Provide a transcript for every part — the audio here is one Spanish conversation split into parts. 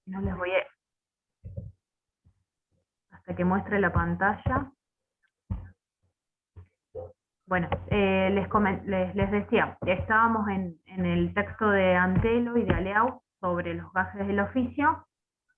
No les voy a... hasta que muestre la pantalla. Bueno, les decía, estábamos en el texto de Antelo y de Aleau sobre los gajes del oficio.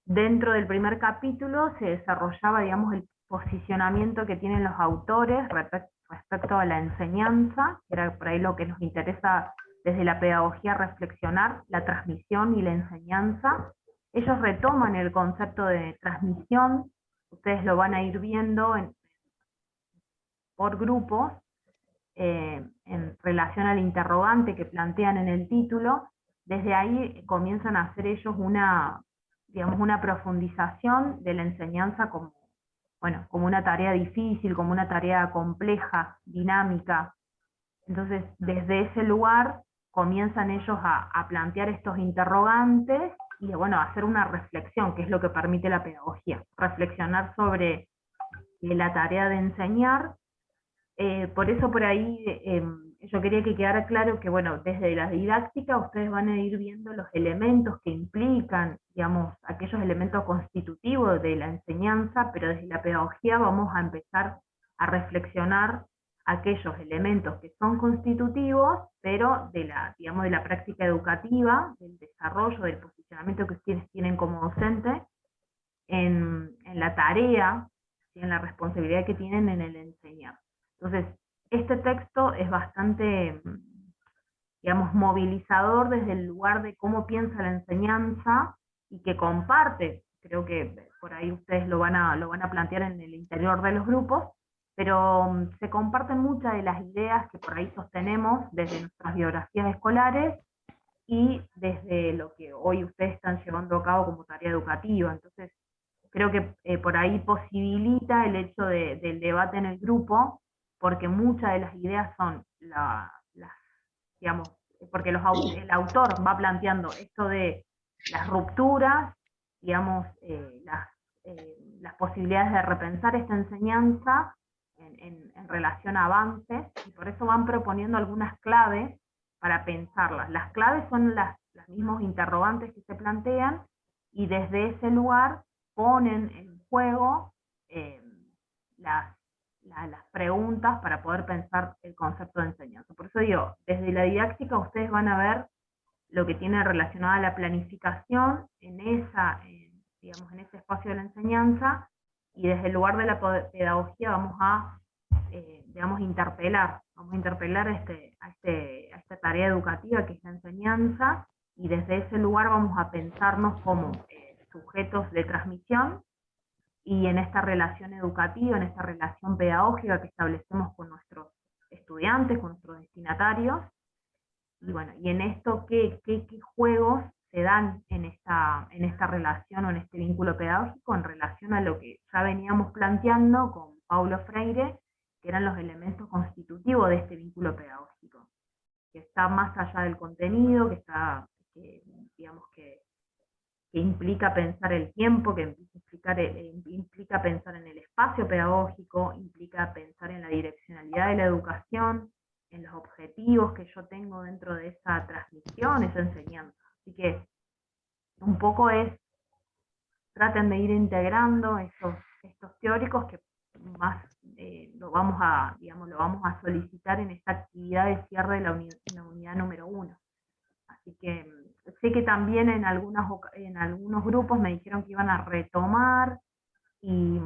Dentro del primer capítulo se desarrollaba, digamos, el posicionamiento que tienen los autores respecto a la enseñanza, que era por ahí lo que nos interesa desde la pedagogía reflexionar, la transmisión y la enseñanza. Ellos retoman el concepto de transmisión, ustedes lo van a ir viendo por grupos, en relación al interrogante que plantean en el título. Desde ahí comienzan a hacer ellos digamos, una profundización de la enseñanza como, bueno, como una tarea difícil, como una tarea compleja, dinámica. Entonces, desde ese lugar comienzan ellos a plantear estos interrogantes y, bueno, a hacer una reflexión, que es lo que permite la pedagogía, reflexionar sobre la tarea de enseñar. Por eso por ahí yo quería que quedara claro que, bueno, desde la didáctica ustedes van a ir viendo los elementos que implican, digamos, aquellos elementos constitutivos de la enseñanza, pero desde la pedagogía vamos a empezar a reflexionar aquellos elementos que son constitutivos, pero de la, digamos, de la práctica educativa, del desarrollo, del posicionamiento que ustedes tienen como docente en la tarea, ¿sí? En la responsabilidad que tienen en el enseñar. Entonces, este texto es bastante, digamos, movilizador desde el lugar de cómo piensa la enseñanza y que comparte, creo que por ahí ustedes lo van a plantear en el interior de los grupos, pero se comparten muchas de las ideas que por ahí sostenemos desde nuestras biografías escolares y desde lo que hoy ustedes están llevando a cabo como tarea educativa. Entonces, creo que por ahí posibilita el hecho del debate en el grupo, porque muchas de las ideas son digamos, porque el autor va planteando esto de las rupturas, digamos, las posibilidades de repensar esta enseñanza en relación a avances, y por eso van proponiendo algunas claves para pensarlas. Las claves son los mismos interrogantes que se plantean, y desde ese lugar ponen en juego las las preguntas para poder pensar el concepto de enseñanza. Por eso digo, desde la didáctica ustedes van a ver lo que tiene relacionado a la planificación digamos, en ese espacio de la enseñanza, y desde el lugar de la pedagogía vamos a digamos, vamos a interpelar a esta tarea educativa que es la enseñanza, y desde ese lugar vamos a pensarnos como sujetos de transmisión, y en esta relación educativa, en esta relación pedagógica que establecemos con nuestros estudiantes, con nuestros destinatarios, y bueno, y en esto qué juegos se dan en esta relación o en este vínculo pedagógico en relación a lo que ya veníamos planteando con Paulo Freire, que eran los elementos constitutivos de este vínculo pedagógico, que está más allá del contenido, digamos que implica pensar el tiempo, que implica pensar en el espacio pedagógico, implica pensar en la direccionalidad de la educación, en los objetivos que yo tengo dentro de esa transmisión, esa enseñanza. Así que un poco traten de ir integrando estos teóricos que más lo vamos a solicitar en esta actividad de cierre de la unidad número 1. Así que sé que también en algunos grupos me dijeron que iban a retomar, y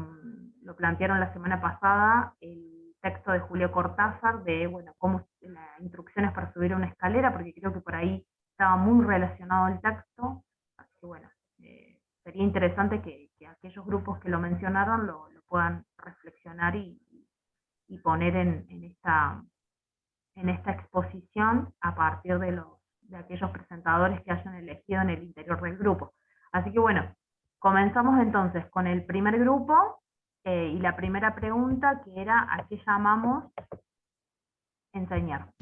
lo plantearon la semana pasada, el texto de Julio Cortázar de, bueno, cómo las instrucciones para subir una escalera, porque creo que por ahí estaba muy relacionado el texto. Así que bueno, sería interesante que aquellos grupos que lo mencionaron lo puedan reflexionar y poner en esta exposición a partir de aquellos presentadores que hayan elegido en el interior del grupo. Así que bueno, comenzamos entonces con el primer grupo, y la primera pregunta, que era ¿a qué llamamos enseñar?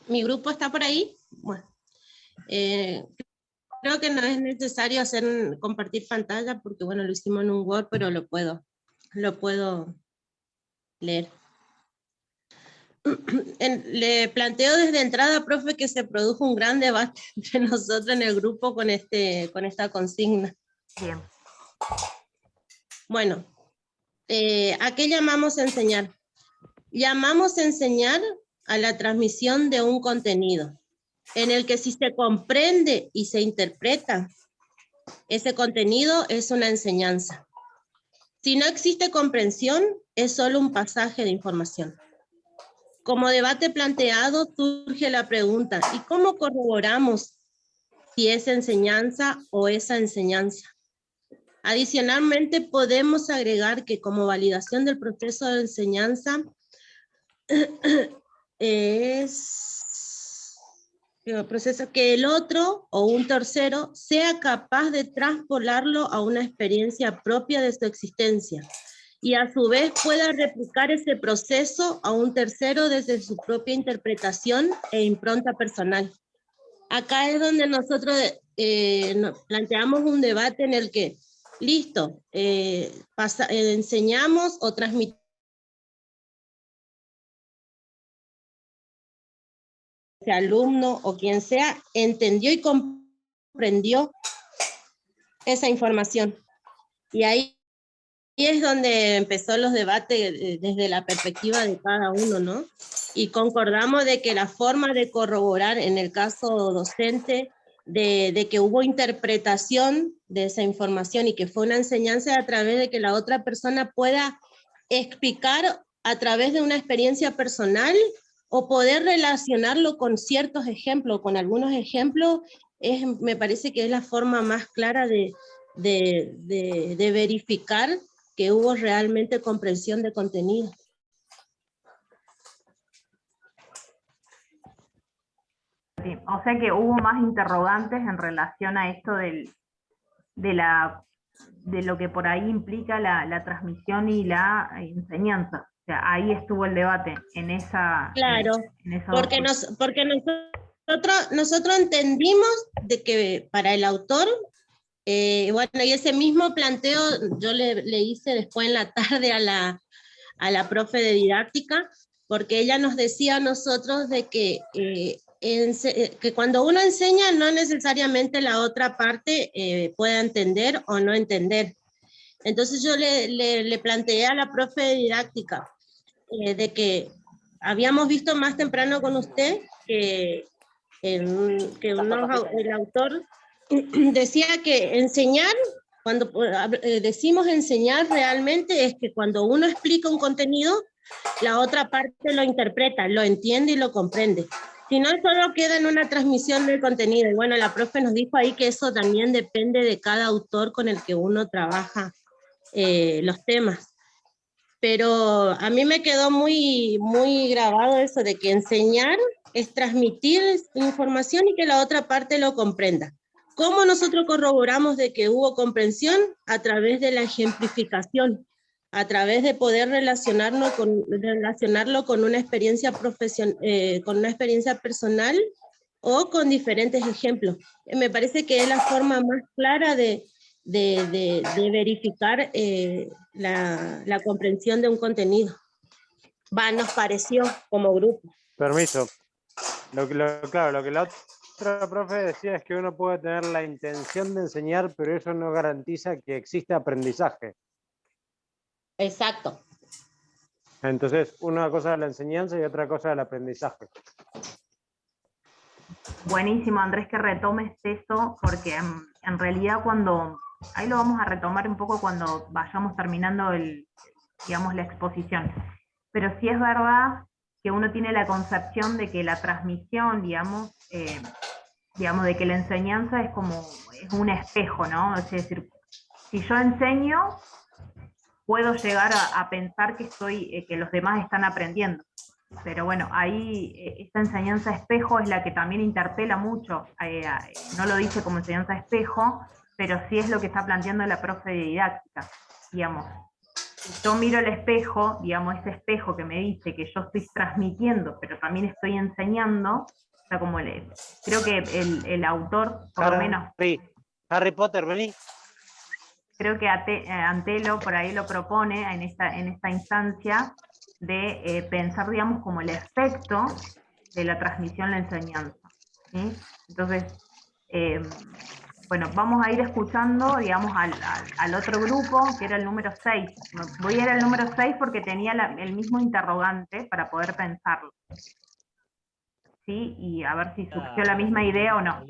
¿Mi grupo está por ahí? Bueno, creo que no es necesario compartir pantalla porque bueno, lo hicimos en un Word, pero lo puedo leer. Le planteo desde entrada, profe, que se produjo un gran debate entre nosotros en el grupo con esta consigna. Bien. Bueno, ¿a qué llamamos enseñar? Llamamos enseñar a la transmisión de un contenido, en el que si se comprende y se interpreta, ese contenido es una enseñanza. Si no existe comprensión, es solo un pasaje de información. Como debate planteado, surge la pregunta, ¿y cómo corroboramos si es enseñanza o esa enseñanza? Adicionalmente, podemos agregar que como validación del proceso de enseñanza es el proceso que el otro o un tercero sea capaz de traspolarlo a una experiencia propia de su existencia y a su vez pueda replicar ese proceso a un tercero desde su propia interpretación e impronta personal. Acá es donde nosotros planteamos un debate en el que, listo, enseñamos o transmitimos ese alumno o quien sea, entendió y comprendió esa información. Y ahí es donde empezó los debates desde la perspectiva de cada uno, ¿no? Y concordamos de que la forma de corroborar, en el caso docente, de que hubo interpretación de esa información y que fue una enseñanza a través de que la otra persona pueda explicar a través de una experiencia personal o poder relacionarlo con ciertos ejemplos, con algunos ejemplos, me parece que es la forma más clara de verificar que hubo realmente comprensión de contenido. Sí, o sea que hubo más interrogantes en relación a esto de lo que por ahí implica la transmisión y la enseñanza. O sea, ahí estuvo el debate en esa. Claro, en esa porque nosotros entendimos de que para el autor, bueno, y ese mismo planteo yo le hice después en la tarde a la profe de didáctica, porque ella nos decía a nosotros de que cuando uno enseña no necesariamente la otra parte pueda entender o no entender. Entonces yo le planteé a la profe de didáctica de que habíamos visto más temprano con usted que el autor decía que enseñar, cuando decimos enseñar realmente es que cuando uno explica un contenido, la otra parte lo interpreta, lo entiende y lo comprende. Si no, solo queda en una transmisión del contenido. Y bueno, la profe nos dijo ahí que eso también depende de cada autor con el que uno trabaja los temas. Pero a mí me quedó muy, muy grabado eso de que enseñar es transmitir información y que la otra parte lo comprenda. ¿Cómo nosotros corroboramos de que hubo comprensión? A través de la ejemplificación, a través de poder relacionarlo con una experiencia con una experiencia personal o con diferentes ejemplos. Me parece que es la forma más clara de verificar la comprensión de un contenido. Nos pareció como grupo. Permiso. Claro, lo que la otra profe decía es que uno puede tener la intención de enseñar, pero eso no garantiza que exista aprendizaje. Exacto. Entonces, una cosa es la enseñanza y otra cosa es el aprendizaje. Buenísimo, Andrés, que retomes eso, porque en realidad ahí lo vamos a retomar un poco cuando vayamos terminando la exposición. Pero sí es verdad que uno tiene la concepción de que la transmisión, digamos, de que la enseñanza es un espejo, ¿no? Es decir, si yo enseño, puedo llegar a pensar que los demás están aprendiendo. Pero bueno, ahí esta enseñanza espejo es la que también interpela mucho, no lo dice como enseñanza espejo, pero sí es lo que está planteando la profe de didáctica, digamos. Si yo miro el espejo, digamos, ese espejo que me dice que yo estoy transmitiendo, pero también estoy enseñando, o sea, creo que el autor, por lo menos... Harry Potter, vení. Creo que Antelo por ahí lo propone en esta instancia, de pensar, digamos, como el efecto de la transmisión, la enseñanza, ¿sí? Entonces, bueno, vamos a ir escuchando, digamos, al otro grupo, que era el número 6. Voy a ir al número 6 porque tenía el mismo interrogante para poder pensarlo, ¿sí? Y a ver si surgió la misma idea o no.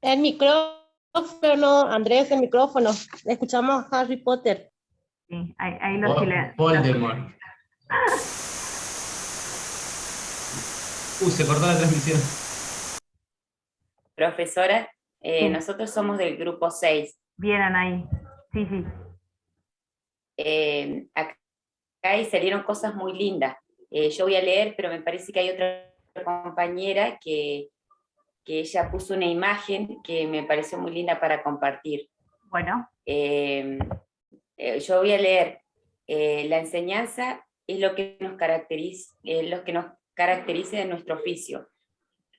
El micrófono, Andrés, el micrófono. Escuchamos a Harry Potter. Sí, ahí lo silencio. Voldemort. Se cortó la transmisión. Profesora, Sí. nosotros somos del grupo 6. Vienen ahí. Sí, sí. Acá y salieron cosas muy lindas. Yo voy a leer, pero me parece que hay otra compañera que ella puso una imagen que me pareció muy linda para compartir. Bueno. Yo voy a leer. La enseñanza es lo que nos caracteriza de nuestro oficio.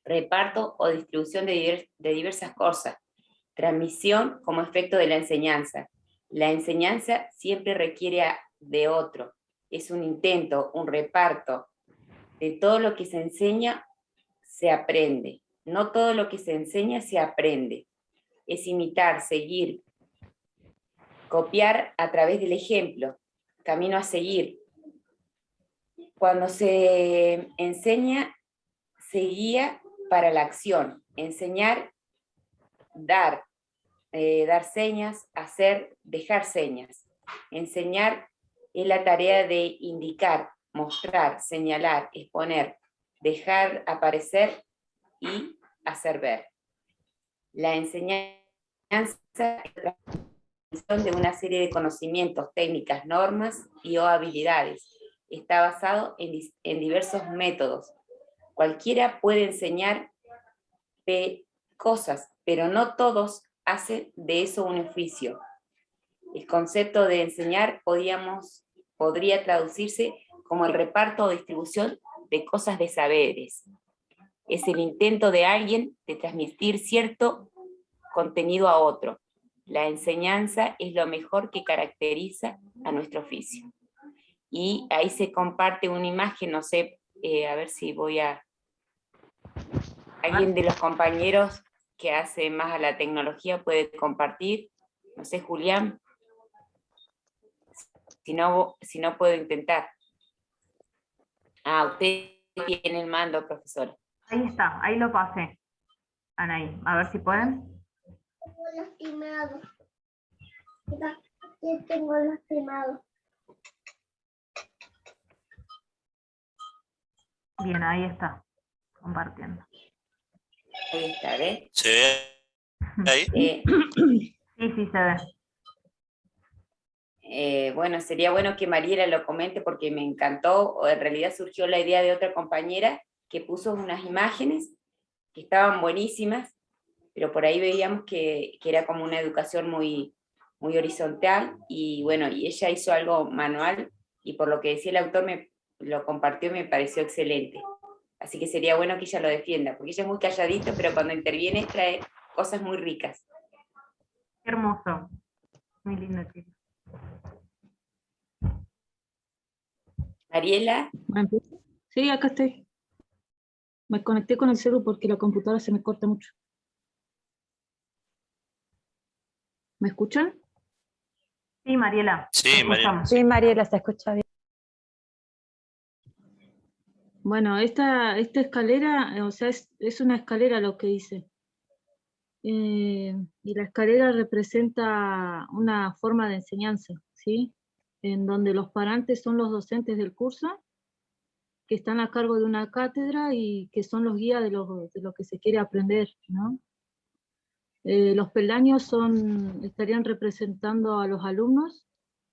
Reparto o distribución de diversas cosas. Transmisión como efecto de la enseñanza. La enseñanza siempre requiere de otro. Es un intento, un reparto. De todo lo que se enseña, se aprende. No todo lo que se enseña se aprende. Es imitar, seguir, copiar a través del ejemplo, camino a seguir. Cuando se enseña, se guía para la acción. Enseñar, dar señas, hacer, dejar señas. Enseñar es la tarea de indicar, mostrar, señalar, exponer, dejar aparecer y hacer ver. La enseñanza es la transmisión de una serie de conocimientos, técnicas, normas y o habilidades. Está basado en diversos métodos. Cualquiera puede enseñar cosas, pero no todos hacen de eso un oficio. El concepto de enseñar podría traducirse como el reparto o distribución de cosas de saberes. Es el intento de alguien de transmitir cierto contenido a otro. La enseñanza es lo mejor que caracteriza a nuestro oficio. Y ahí se comparte una imagen, no sé, a ver si voy a... Alguien de los compañeros que hace más a la tecnología puede compartir. No sé, Julián. Si no puedo intentar. Usted tiene el mando, profesora. Ahí está, ahí lo pasé. Anaí, a ver si pueden. Tengo lastimado. Tengo lastimado. Bien, ahí está, compartiendo. Ahí está, ¿ves? ¿Se ve ahí? Sí, sí, se ve. Bueno, sería bueno que Mariela lo comente porque me encantó, o en realidad surgió la idea de otra compañera que puso unas imágenes que estaban buenísimas, pero por ahí veíamos que era como una educación muy, muy horizontal, y bueno, y ella hizo algo manual, y por lo que decía el autor lo compartió y me pareció excelente. Así que sería bueno que ella lo defienda, porque ella es muy calladita, pero cuando interviene trae cosas muy ricas. Qué hermoso. Muy lindo, chicos. Mariela. Sí, acá estoy. Me conecté con el celu porque la computadora se me corta mucho. ¿Me escuchan? Sí, Mariela. Sí, Mariela. Sí, Mariela, se escucha bien. Bueno, esta escalera, o sea, es una escalera lo que hice. Y la escalera representa una forma de enseñanza, ¿sí? En donde los parantes son los docentes del curso, que están a cargo de una cátedra y que son los guías de lo que se quiere aprender, ¿no? Los peldaños estarían representando a los alumnos,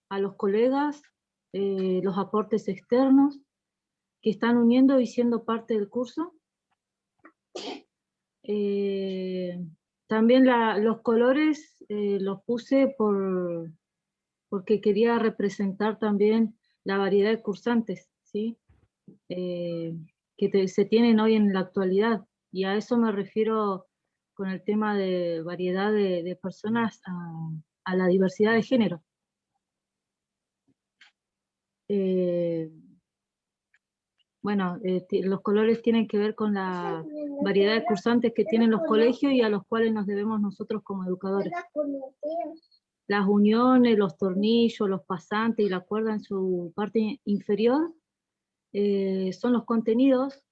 a los colegas, los aportes externos, que están uniendo y siendo parte del curso. También los colores los puse porque quería representar también la variedad de cursantes, ¿sí? Que se tienen hoy en la actualidad, y a eso me refiero con el tema de variedad de personas a la diversidad de género. Bueno, los colores tienen que ver con la variedad de cursantes que tienen los colegios y a los cuales nos debemos nosotros como educadores. Las uniones, los tornillos, los pasantes y la cuerda en su parte inferior son los contenidos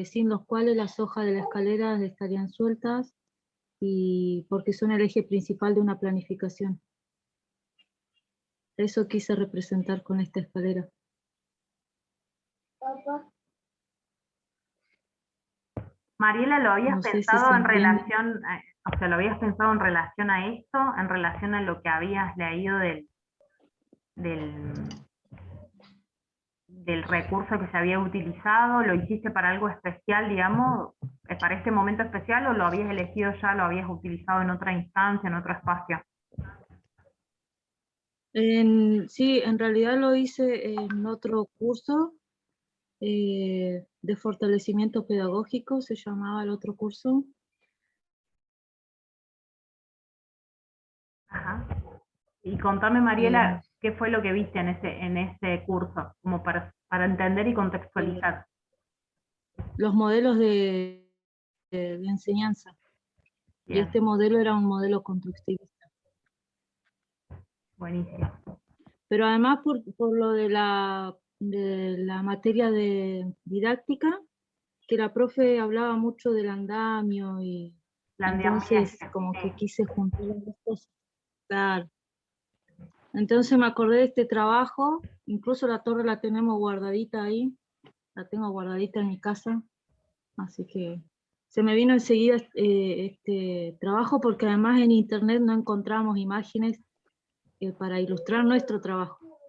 sin los cuales las hojas de la escalera estarían sueltas, y porque son el eje principal de una planificación. Eso quise representar con esta escalera. Papá. Mariela, ¿lo habías No sé si pensado se en entiende. relación, o sea, lo habías pensado en relación a esto, en relación a lo que habías leído del recurso que se había utilizado? ¿Lo hiciste para algo especial, digamos, para este momento especial, o lo habías elegido ya, lo habías utilizado en otra instancia, en otro espacio? Sí, en realidad lo hice en otro curso de fortalecimiento pedagógico, se llamaba el otro curso. Ajá. Y contame, Mariela, ¿qué fue lo que viste en ese curso? Como para entender y contextualizar. Los modelos de enseñanza. Y Bien, este modelo era un modelo constructivista. buenísimo. Pero además por lo de la materia de didáctica, que la profe hablaba mucho del andamio, y La entonces andamiaje, como que sí. quise juntar las dos cosas. Claro. Entonces me acordé de este trabajo, incluso la torre la tenemos guardadita ahí, la tengo guardadita en mi casa, así que se me vino enseguida este trabajo, porque además en internet no encontramos imágenes para ilustrar nuestro trabajo.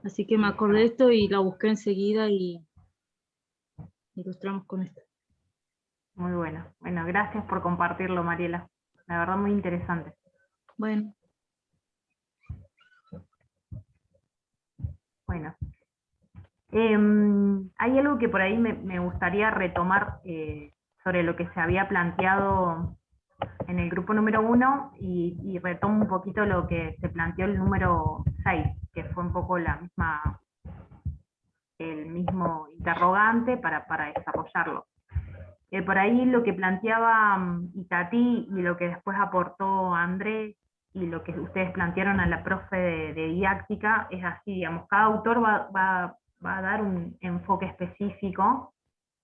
Así que me acordé de esto y la busqué enseguida y ilustramos con esto. Muy bueno. Bueno, gracias por compartirlo, Mariela. La verdad, muy interesante. Bueno, Bueno. Hay algo que por ahí me gustaría retomar sobre lo que se había planteado en el grupo número 1, y retomo un poquito lo que se planteó el número 6, que fue un poco el mismo interrogante para desarrollarlo. Por ahí lo que planteaba Itatí, y lo que después aportó André, y lo que ustedes plantearon a la profe de didáctica, es así, digamos, cada autor va a dar un enfoque específico,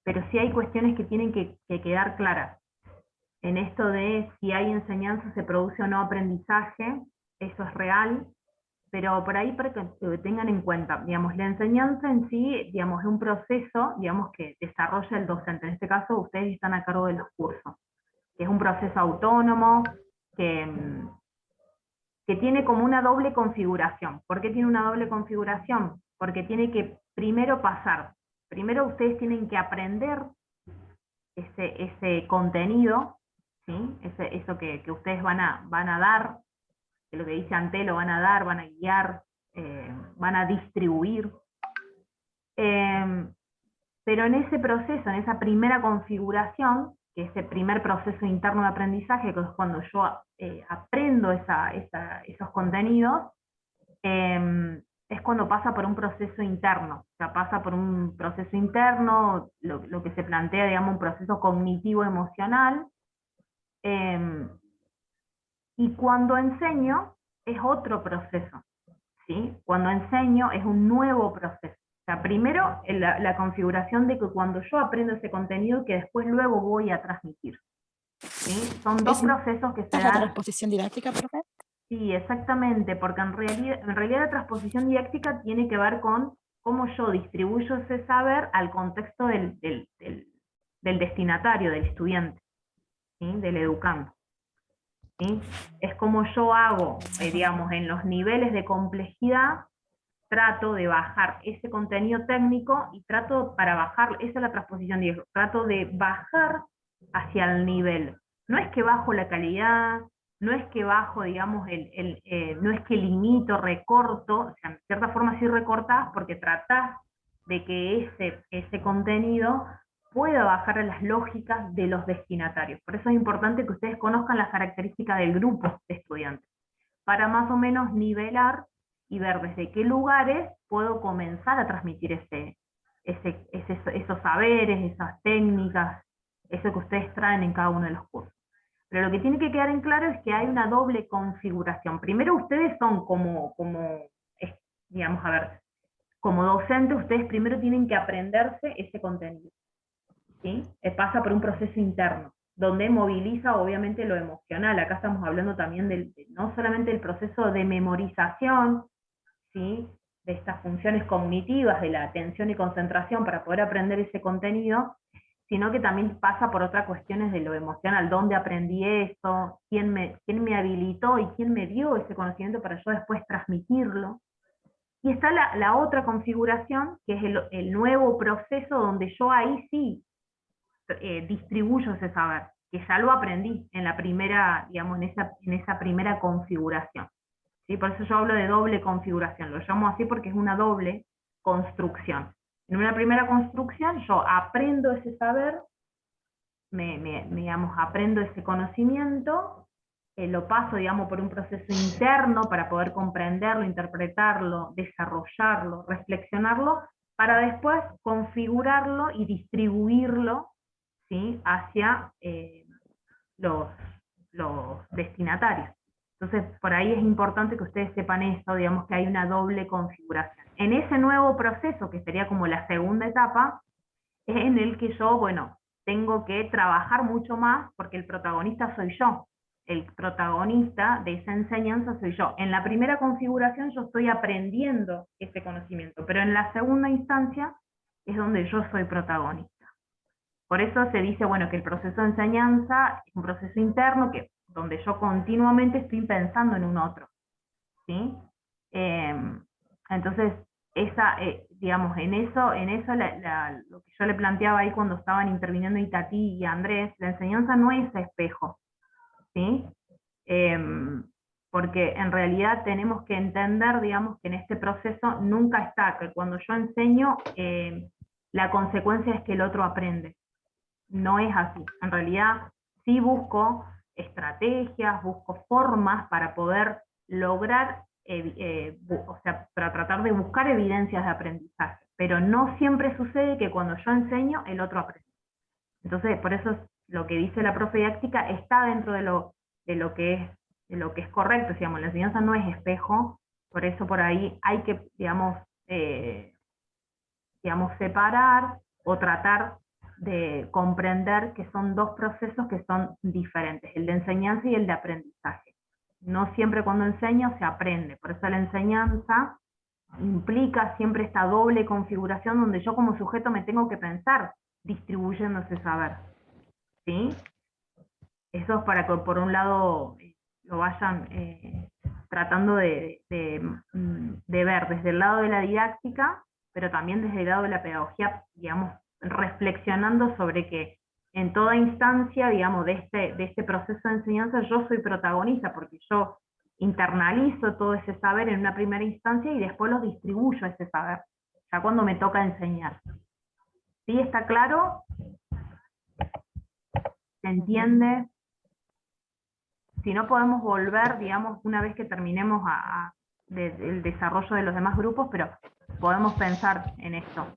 pero sí hay cuestiones que tienen que quedar claras. En esto de si hay enseñanza, se produce o no aprendizaje, eso es real, pero por ahí para que tengan en cuenta, digamos, la enseñanza en sí, digamos, es un proceso, digamos, que desarrolla el docente. En este caso, ustedes están a cargo de los cursos, que es un proceso autónomo, que tiene como una doble configuración. ¿Por qué tiene una doble configuración? Porque tiene que primero ustedes tienen que aprender ese contenido, ¿sí? Eso que ustedes van a dar, que lo que dice Ante lo van a dar, van a guiar, van a distribuir. Pero en ese proceso, en esa primera configuración, que es el primer proceso interno de aprendizaje, que es cuando yo aprendo esos contenidos, es cuando pasa por un proceso interno. O sea, pasa por un proceso interno, lo que se plantea, digamos, un proceso cognitivo-emocional, y cuando enseño es otro proceso, ¿sí? Cuando enseño es un nuevo proceso. O sea, primero la configuración de que cuando yo aprendo ese contenido, que después luego voy a transmitir, ¿sí? Son dos procesos que se ¿Es la dan. transposición didáctica, profe? Sí, exactamente, porque en realidad la transposición didáctica tiene que ver con cómo yo distribuyo ese saber al contexto del destinatario, del estudiante, ¿sí? Del educando, ¿sí? Es como yo hago, digamos, en los niveles de complejidad, trato de bajar ese contenido técnico y para bajar, esa es la transposición didáctica, trato de bajar hacia el nivel. No es que bajo la calidad, no es que bajo, digamos, no es que limito, recorto, o sea, en cierta forma sí recortás porque tratás de que ese contenido pueda bajar a las lógicas de los destinatarios. Por eso es importante que ustedes conozcan las características del grupo de estudiantes, para más o menos nivelar y ver desde qué lugares puedo comenzar a transmitir esos saberes, esas técnicas, eso que ustedes traen en cada uno de los cursos. Pero lo que tiene que quedar en claro es que hay una doble configuración. Primero ustedes son digamos, a ver, como docentes, ustedes primero tienen que aprenderse ese contenido, ¿sí? Pasa por un proceso interno, donde moviliza obviamente lo emocional. Acá estamos hablando también no solamente del proceso de memorización, ¿sí?, de estas funciones cognitivas, de la atención y concentración para poder aprender ese contenido, sino que también pasa por otras cuestiones de lo emocional, dónde aprendí esto, quién me habilitó y quién me dio ese conocimiento para yo después transmitirlo. Y está la otra configuración, que es el nuevo proceso donde yo ahí sí distribuyo ese saber, que ya lo aprendí en la primera, digamos, en esa primera configuración. ¿Sí? Por eso yo hablo de doble configuración, lo llamo así porque es una doble construcción. En una primera construcción yo aprendo ese saber, digamos, aprendo ese conocimiento, lo paso, digamos, por un proceso interno para poder comprenderlo, interpretarlo, desarrollarlo, reflexionarlo, para después configurarlo y distribuirlo, ¿sí?, hacia los destinatarios. Entonces, por ahí es importante que ustedes sepan esto, digamos que hay una doble configuración. En ese nuevo proceso, que sería como la segunda etapa, es en el que yo, bueno, tengo que trabajar mucho más, porque el protagonista soy yo. El protagonista de esa enseñanza soy yo. En la primera configuración yo estoy aprendiendo ese conocimiento, pero en la segunda instancia es donde yo soy protagonista. Por eso se dice, bueno, que el proceso de enseñanza es un proceso interno donde yo continuamente estoy pensando en un otro, ¿sí? Entonces, digamos, en eso lo que yo le planteaba ahí cuando estaban interviniendo Itatí y Andrés, la enseñanza no es espejo, ¿sí? Porque en realidad tenemos que entender, digamos, que en este proceso nunca está, que cuando yo enseño, la consecuencia es que el otro aprende. No es así. En realidad sí busco estrategias, busco formas para poder lograr, o sea, para tratar de buscar evidencias de aprendizaje, pero no siempre sucede que cuando yo enseño el otro aprende. Entonces, por eso lo que dice la profe didáctica está dentro de lo que es correcto, digamos, la enseñanza no es espejo, por eso por ahí hay que, digamos, separar o tratar de comprender que son dos procesos que son diferentes, el de enseñanza y el de aprendizaje. No siempre cuando enseño se aprende, por eso la enseñanza implica siempre esta doble configuración donde yo como sujeto me tengo que pensar distribuyendo ese saber, ¿sí? Eso es para que por un lado lo vayan tratando de ver desde el lado de la didáctica, pero también desde el lado de la pedagogía, digamos, reflexionando sobre que en toda instancia, digamos, de este proceso de enseñanza yo soy protagonista, porque yo internalizo todo ese saber en una primera instancia y después lo distribuyo ese saber, ya cuando me toca enseñar. ¿Sí? ¿Está claro? ¿Se entiende? Si no podemos volver, digamos, una vez que terminemos el desarrollo de los demás grupos, pero podemos pensar en esto.